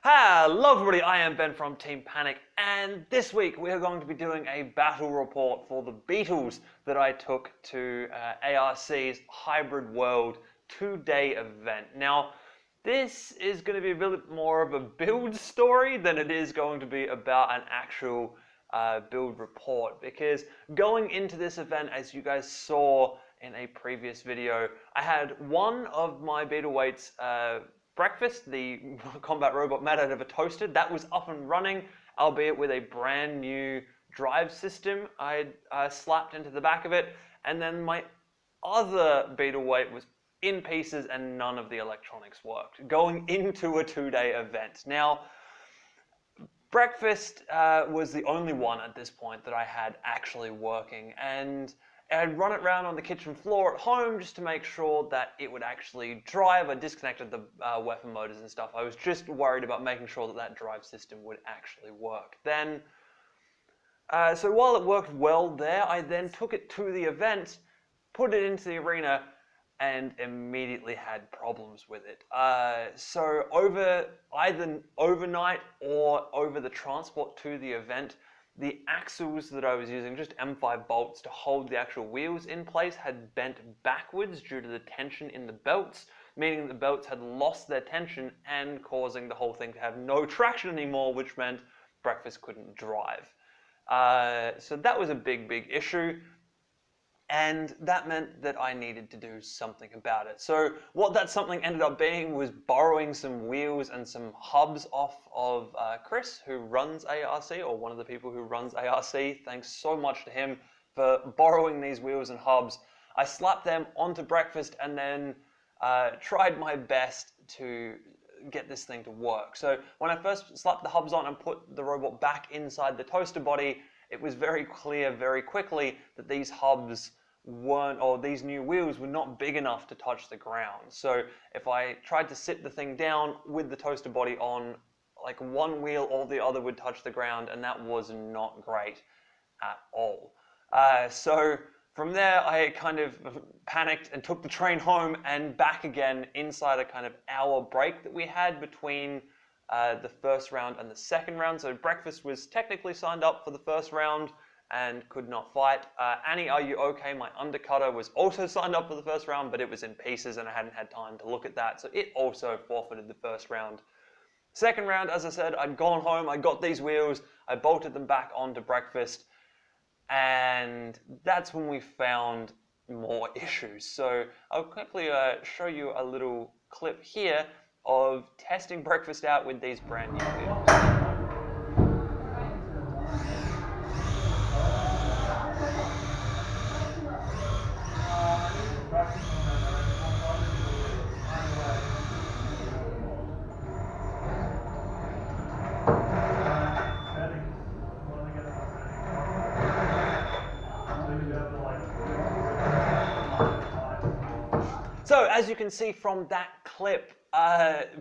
Hello everybody, I am Ben from Team Panic, and this week we are going to be doing a battle report for the Beetles that I took to ARC's Hybrid World 2-day event. Now, this is going to be a bit more of a build story than it is going to be about an actual build report, because going into this event, as you guys saw in a previous video, I had one of my Beetle weights breakfast, the combat robot made out of a toaster, that was up and running, albeit with a brand new drive system I slapped into the back of it, and then my other Beetle weight was in pieces and none of the electronics worked, going into a 2-day event. Now, breakfast was the only one at this point that I had actually working, and I'd run it around on the kitchen floor at home just to make sure that it would actually drive. I disconnected the weapon motors and stuff. I was just worried about making sure that that drive system would actually work. Then, so while it worked well there, I then took it to the event, put it into the arena, and immediately had problems with it. So either overnight or over the transport to the event, the axles that I was using, just M5 bolts to hold the actual wheels in place, had bent backwards due to the tension in the belts, meaning the belts had lost their tension and causing the whole thing to have no traction anymore, which meant breakfast couldn't drive. So that was a big issue, and that meant that I needed to do something about it. So what that something ended up being was borrowing some wheels and some hubs off of Chris, who runs ARC, or one of the people who runs ARC. Thanks so much to him for borrowing these wheels and hubs. I slapped them onto breakfast and then tried my best to get this thing to work. So when I first slapped the hubs on and put the robot back inside the toaster body, it was very clear very quickly that these hubs weren't, or these new wheels were not big enough to touch the ground. So if I tried to sit the thing down with the toaster body on, like one wheel or the other would touch the ground, and that was not great at all. So from there, I kind of panicked and took the train home and back again inside a kind of hour break that we had between the first round and the second round. So breakfast was technically signed up for the first round and could not fight. Annie, are you okay? My undercutter was also signed up for the first round, but it was in pieces and I hadn't had time to look at that, so it also forfeited the first round. Second round, as I said, I'd gone home, I got these wheels, I bolted them back onto breakfast, and that's when we found more issues. So I'll quickly show you a little clip here of testing breakfast out with these brand new wheels. So as you can see from that clip,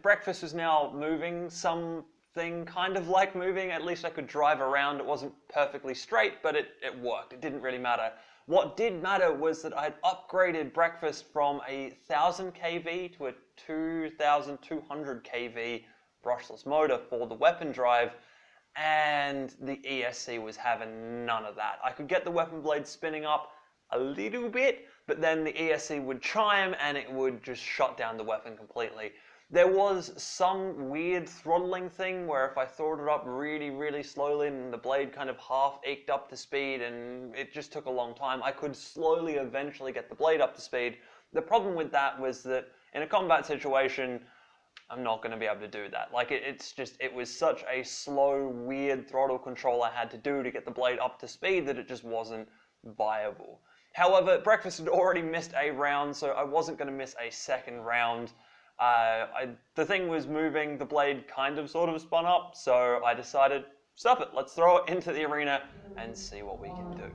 breakfast was now moving, something kind of like moving. At least I could drive around. It wasn't perfectly straight, but it worked. It didn't really matter. What did matter was that I'd upgraded breakfast from a 1000 kV to a 2200 kV brushless motor for the weapon drive, and the ESC was having none of that. I could get the weapon blade spinning up a little bit, but then the ESC would chime and it would just shut down the weapon completely. There was some weird throttling thing where if I throttled up really slowly and the blade kind of half eked up to speed and it just took a long time, I could slowly eventually get the blade up to speed. The problem with that was that in a combat situation, I'm not going to be able to do that. Like it was such a slow, weird throttle control I had to do to get the blade up to speed that it just wasn't viable. However, breakfast had already missed a round, so I wasn't going to miss a second round. The thing was moving, the blade kind of sort of spun up, so I decided, stuff it, let's throw it into the arena and see what we can do.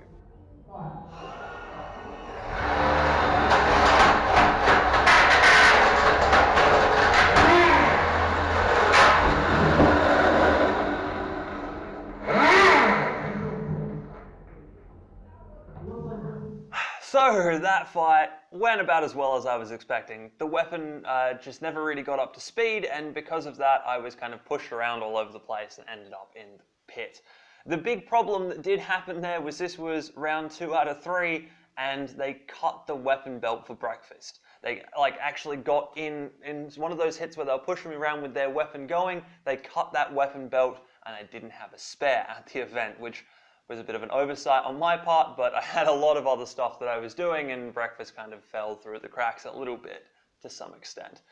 So that fight went about as well as I was expecting. The weapon just never really got up to speed, and because of that, I was kind of pushed around all over the place and ended up in the pit. The big problem that did happen there was this was round 2 out of 3, and they cut the weapon belt for breakfast. They actually got in one of those hits where they were pushing me around with their weapon going. They cut that weapon belt, and I didn't have a spare at the event, which was a bit of an oversight on my part, but I had a lot of other stuff that I was doing, and breakfast kind of fell through the cracks a little bit to some extent.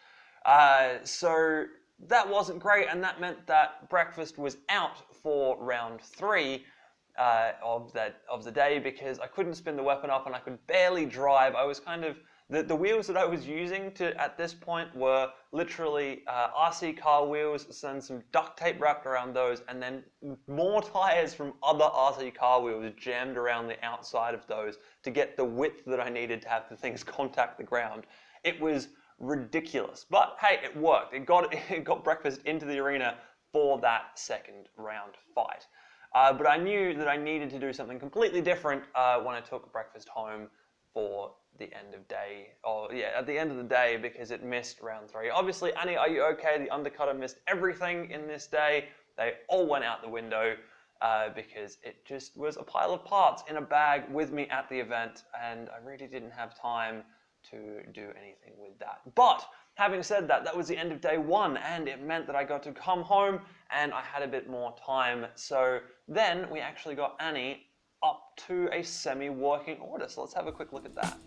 So that wasn't great, and that meant that breakfast was out for round 3 of the day because I couldn't spin the weapon up and I could barely drive. I was kind of the wheels that I was using at this point were literally RC car wheels, and some duct tape wrapped around those, and then more tires from other RC car wheels jammed around the outside of those to get the width that I needed to have the things contact the ground. It was ridiculous, but hey, it worked. It got breakfast into the arena for that second round fight. But I knew that I needed to do something completely different when I took breakfast home for the end of day, at the end of the day, because it missed round 3. Obviously, Annie, are you okay? The undercutter missed everything in this day. They all went out the window because it just was a pile of parts in a bag with me at the event, and I really didn't have time to do anything with that. But having said that, that was the end of day 1, and it meant that I got to come home and I had a bit more time. So then we actually got Annie up to a semi-working order. So let's have a quick look at that.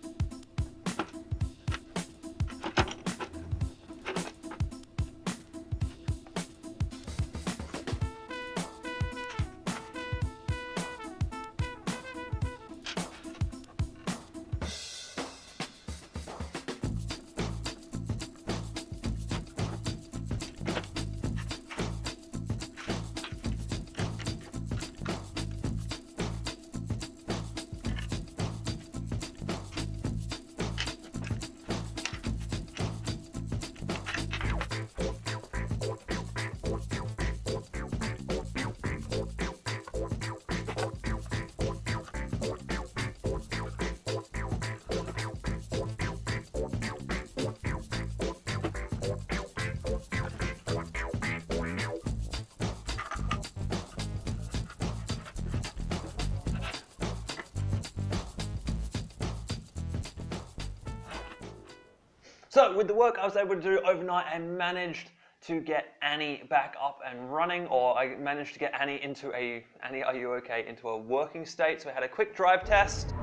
So with the work I was able to do overnight, I managed to get Annie back up and running, or I managed to get Annie into Annie, are you okay, into a working state. So we had a quick drive test.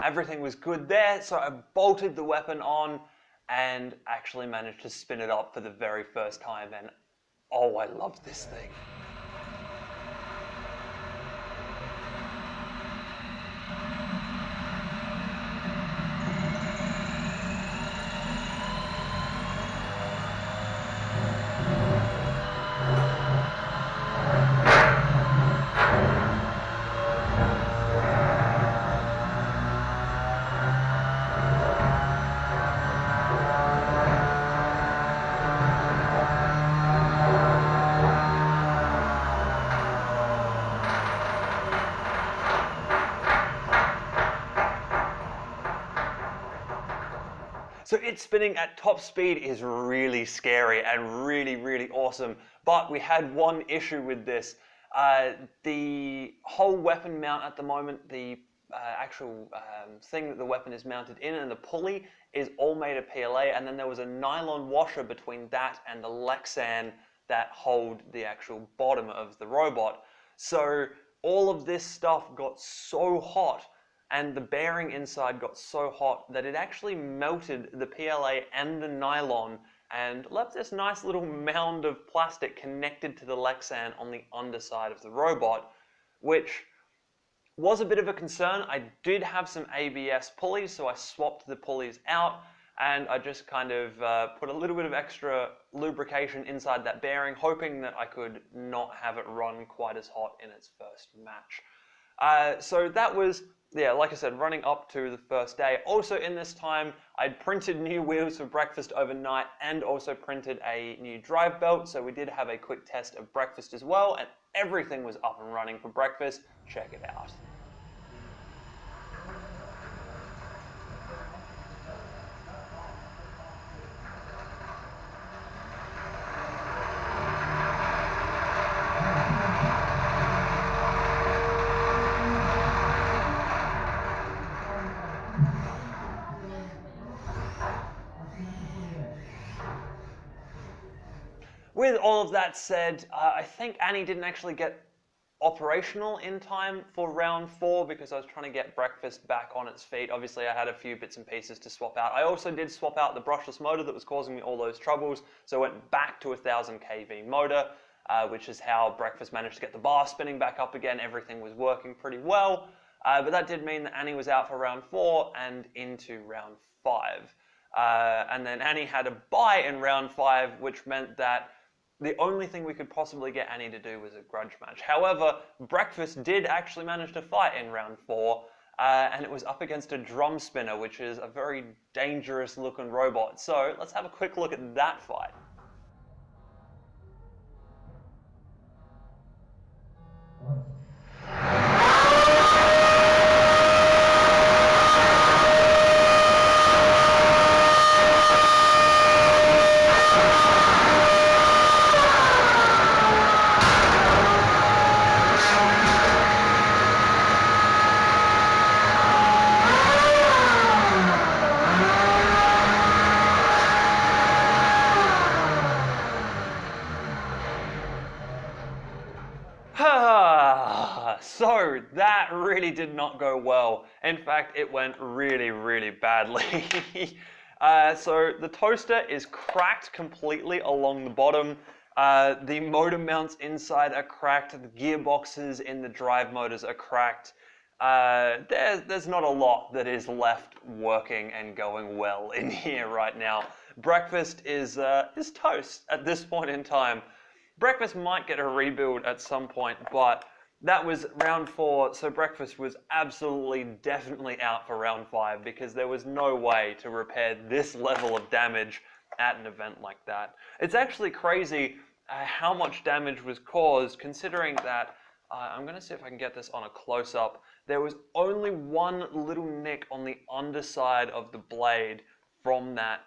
Everything was good there, so I bolted the weapon on and actually managed to spin it up for the very first time, and oh, I love this thing. So it spinning at top speed is really scary and really, really awesome. But we had one issue with this. The whole weapon mount at the moment, the actual thing that the weapon is mounted in and the pulley is all made of PLA, and then there was a nylon washer between that and the Lexan that hold the actual bottom of the robot. So all of this stuff got so hot, and the bearing inside got so hot that it actually melted the PLA and the nylon and left this nice little mound of plastic connected to the Lexan on the underside of the robot, which was a bit of a concern. I did have some ABS pulleys, so I swapped the pulleys out, and I just kind of put a little bit of extra lubrication inside that bearing, hoping that I could not have it run quite as hot in its first match. So that was yeah, like I said, running up to the first day. Also in this time, I'd printed new wheels for breakfast overnight and also printed a new drive belt. So we did have a quick test of breakfast as well, and everything was up and running for breakfast. Check it out. With all of that said, I think Annie didn't actually get operational in time for round 4 because I was trying to get breakfast back on its feet. Obviously, I had a few bits and pieces to swap out. I also did swap out the brushless motor that was causing me all those troubles, so I went back to a 1000 kV motor, which is how breakfast managed to get the bar spinning back up again. Everything was working pretty well, but that did mean that Annie was out for round 4 and into round 5. And then Annie had a bye in round 5, which meant that the only thing we could possibly get Annie to do was a grudge match. However, breakfast did actually manage to fight in round 4, and it was up against a drum spinner, which is a very dangerous looking robot. So let's have a quick look at that fight. So that really did not go well. In fact, it went really, really badly. So the toaster is cracked completely along the bottom. The motor mounts inside are cracked. The gearboxes in the drive motors are cracked. There's not a lot that is left working and going well in here right now. Breakfast is toast at this point in time. Breakfast might get a rebuild at some point, but that was round 4, so breakfast was absolutely definitely out for round 5 because there was no way to repair this level of damage at an event like that. It's actually crazy how much damage was caused, considering that, I'm going to see if I can get this on a close-up, there was only one little nick on the underside of the blade from that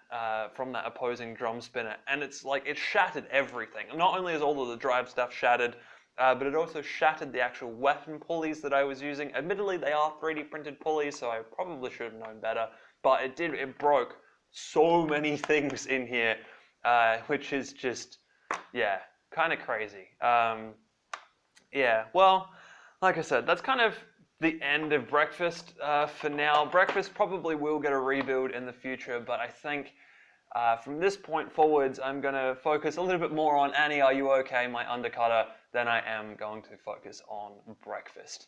opposing drum spinner, and it's like it shattered everything. Not only is all of the drive stuff shattered, but it also shattered the actual weapon pulleys that I was using. Admittedly, they are 3D printed pulleys, so I probably should have known better, but it broke so many things in here, which is just, yeah, kind of crazy. Yeah, well, like I said, that's kind of the end of breakfast for now. Breakfast probably will get a rebuild in the future, but I think from this point forwards, I'm going to focus a little bit more on Annie, Are You Okay, my undercutter, than I am going to focus on breakfast,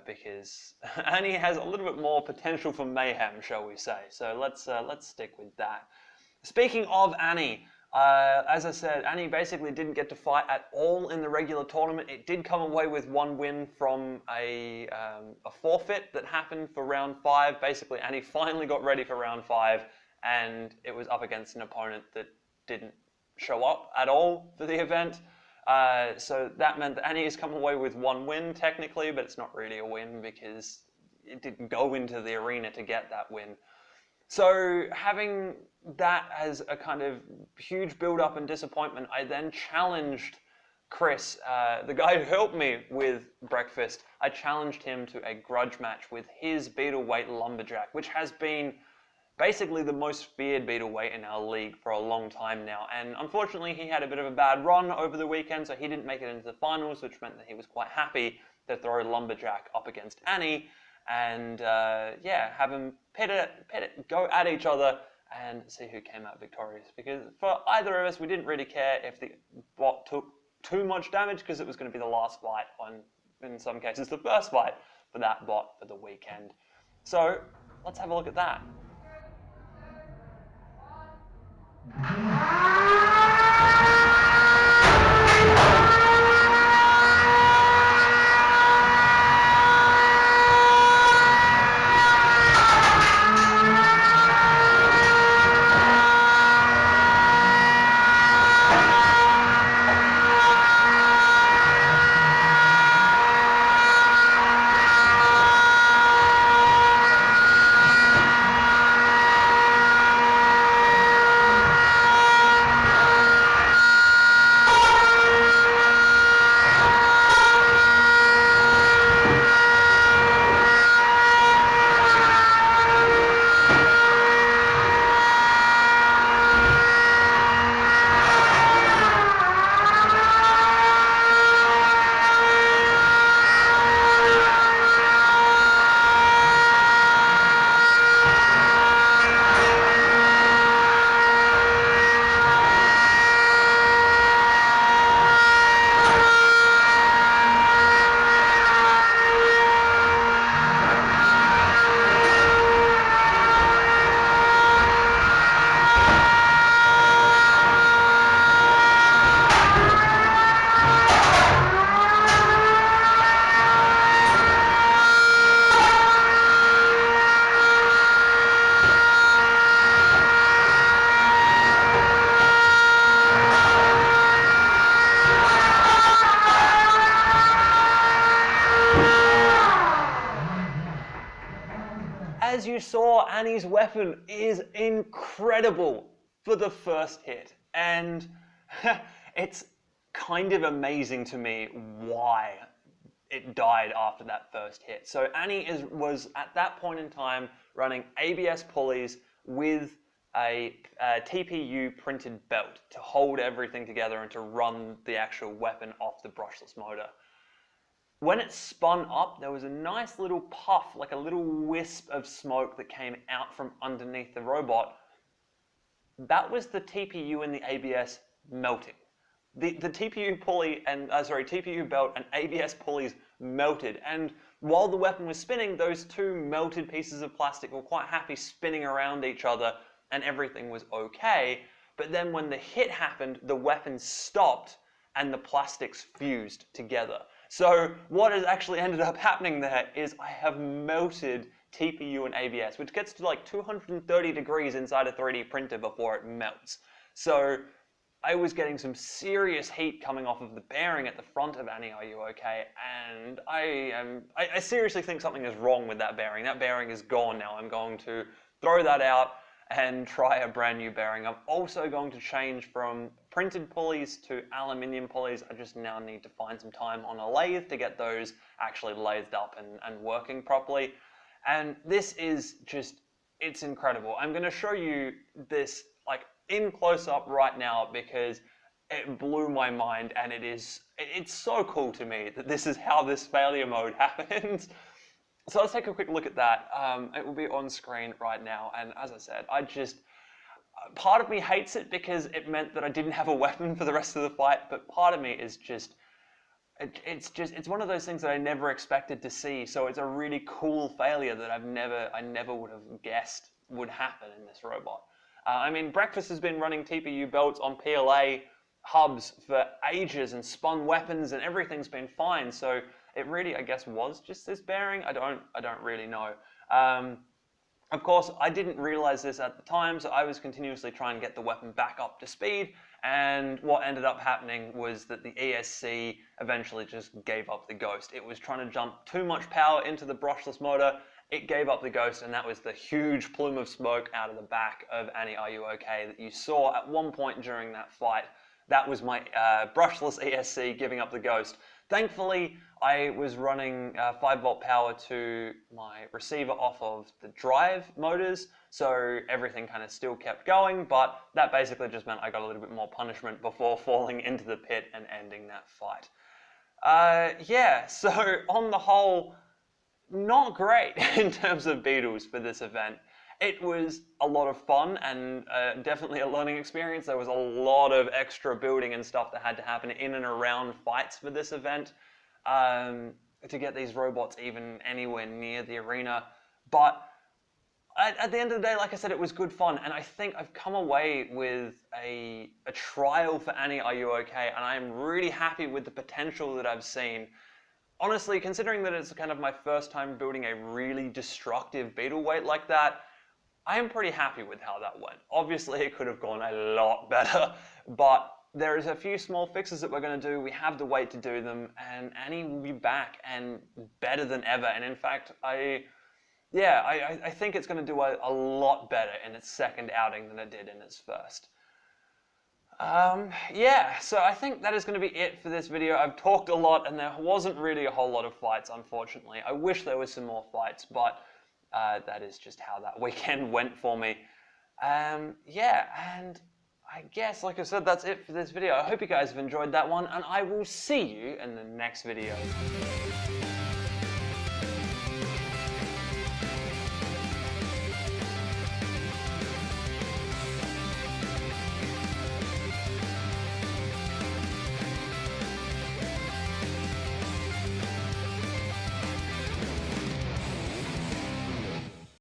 because Annie has a little bit more potential for mayhem, shall we say. So let's stick with that. Speaking of Annie, as I said, Annie basically didn't get to fight at all in the regular tournament. It did come away with one win from a forfeit that happened for round 5. Basically, Annie finally got ready for round 5, and it was up against an opponent that didn't show up at all for the event. So that meant that Annie has come away with one win technically, but it's not really a win because it didn't go into the arena to get that win. So having that as a kind of huge build-up and disappointment, I then challenged Chris, the guy who helped me with breakfast. I challenged him to a grudge match with his Beetle weight Lumberjack, which has been basically the most feared Beetle weight in our league for a long time now. And unfortunately, he had a bit of a bad run over the weekend, so he didn't make it into the finals, which meant that he was quite happy to throw Lumberjack up against Annie and yeah, have them pit it, go at each other and see who came out victorious. Because for either of us, we didn't really care if the bot took too much damage because it was going to be the last fight, in some cases the first fight for that bot for the weekend. So let's have a look at that. Oh, Annie's weapon is incredible for the first hit. And it's kind of amazing to me why it died after that first hit. So Annie was at that point in time running ABS pulleys with a TPU printed belt to hold everything together and to run the actual weapon off the brushless motor. When it spun up, there was a nice little puff, like a little wisp of smoke that came out from underneath the robot. That was the TPU and the ABS melting. The TPU pulley and TPU belt and ABS pulleys melted, and while the weapon was spinning, those two melted pieces of plastic were quite happy spinning around each other, and everything was okay. But then when the hit happened, the weapon stopped and the plastics fused together. So what has actually ended up happening there is I have melted TPU and ABS, which gets to like 230 degrees inside a 3D printer before it melts. So I was getting some serious heat coming off of the bearing at the front of Annie, Are You Okay? And I seriously think something is wrong with that bearing. That bearing is gone now. I'm going to throw that out and try a brand new bearing. I'm also going to change from printed pulleys to aluminium pulleys. I just now need to find some time on a lathe to get those actually lathed up and working properly. And this is just, it's incredible. I'm going to show you this like in close-up right now because it blew my mind, and it's so cool to me that this is how this failure mode happens. So let's take a quick look at that. It will be on screen right now, and as I said, part of me hates it because it meant that I didn't have a weapon for the rest of the fight, but part of me is just, it's one of those things that I never expected to see, so it's a really cool failure that I never would have guessed would happen in this robot. I mean, Breakfast has been running TPU belts on PLA hubs for ages and spun weapons, and everything's been fine, so it really, I guess, was just this bearing. I don't really know. Of course, I didn't realize this at the time, so I was continuously trying to get the weapon back up to speed, and what ended up happening was that the ESC eventually just gave up the ghost. It was trying to jump too much power into the brushless motor. It gave up the ghost, and that was the huge plume of smoke out of the back of Annie, Are You Okay? That you saw at one point during that fight. That was my brushless ESC giving up the ghost. Thankfully, I was running 5-volt power to my receiver off of the drive motors, so everything kind of still kept going, but that basically just meant I got a little bit more punishment before falling into the pit and ending that fight. Yeah, so on the whole, not great in terms of Beetles for this event. It was a lot of fun and definitely a learning experience. There was a lot of extra building and stuff that had to happen in and around fights for this event to get these robots even anywhere near the arena. But at the end of the day, like I said, it was good fun, and I think I've come away with a trial for Annie, Are You Okay? And I'm really happy with the potential that I've seen. Honestly, considering that it's kind of my first time building a really destructive Beetle weight like that, I am pretty happy with how that went. Obviously, it could have gone a lot better, but there is a few small fixes that we're going to do. We have the weight to do them, and Annie will be back and better than ever. And in fact, I think it's going to do a lot better in its second outing than it did in its first. Yeah, so I think that is going to be it for this video. I've talked a lot, and there wasn't really a whole lot of fights, unfortunately. I wish there was some more fights, but that is just how that weekend went for me. Yeah, and I guess, like I said, that's it for this video. I hope you guys have enjoyed that one, and I will see you in the next video.